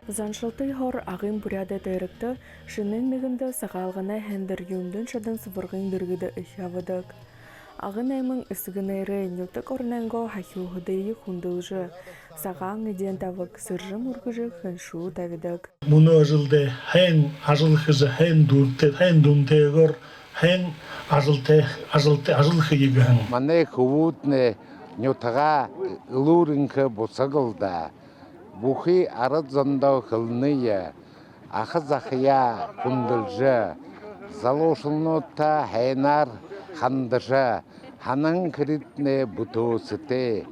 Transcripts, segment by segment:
Заншылтай хор агын буряда дайракта шинэн нэгэнда сагалгана хендер юмдун шадан сывыргын дыргыда ихявадаг. Агын аймын ысыгынайры нютак орнанго хахю хөдэйі хундылжы. Саган иден тавык сыржым ургыжы хэншу тавидаг. Мұны ажылды хэн ажылхызы хэн дунтегор хэн ажылхы егін. Мане хөвүүднэ нютага ылуурынхы бусагылда. Бухи арад зондау хылныя, ахыз ахия хундылжы, залошылнута хайнар хандыжы, ханан критне бутуусыты,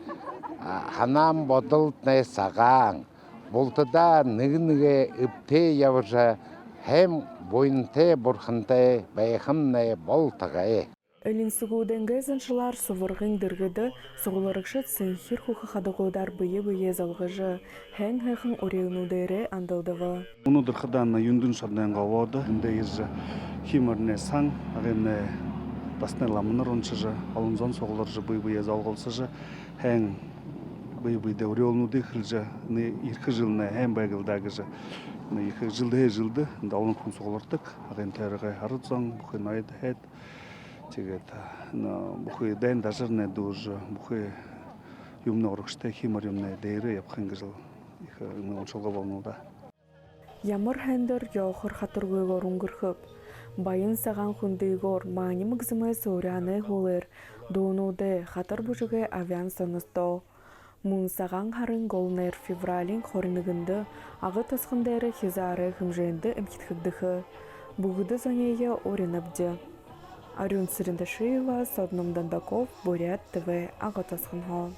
ханан бодылтне сагаң, болтыда ныгыныге үпте явыжы, хэм бойнте бурхынте байхымне болтығай. Элин сугуденге заншылар сувыргын дыргыды, сугуларыкшыт сынхир хухахадыгудар бые залгыжы, хэн уреунудере андылдывы. Уну дырхыдан юндун шабданга воды, индейжі химарне сан, агенне дасне ламыныр ончыжы, алынзон соғыларжы бые залғылсыжы, хэн бые уреунуды хылжы, иркі жылны хэн байгылдагыжы, иркі жылды, алын күн соғылардық, аген тәріғай арыдзан, бұхын айды хэт, тэгээд бүхий дайн дажарне дууж бүхий юмны оргыштай химар юмны дейрэ yapқан гыжыл их ончолго болнуда. Ямар хэндер ёхор хатыргыгор унгырхып. Байын саган хундыгор мани мыгзымы соряны хулыр. Дуунуде хатыр бужыгы авиан санысто. Мун саган харын голнер февралин хорыныгынды ағы тасқындары хизары хымженді эмкитхыгдыхы. Бугыды зонея оренабды. Арюн Сырындашиева, Содном Дандаков, Бурят ТВ, Агатасханхо.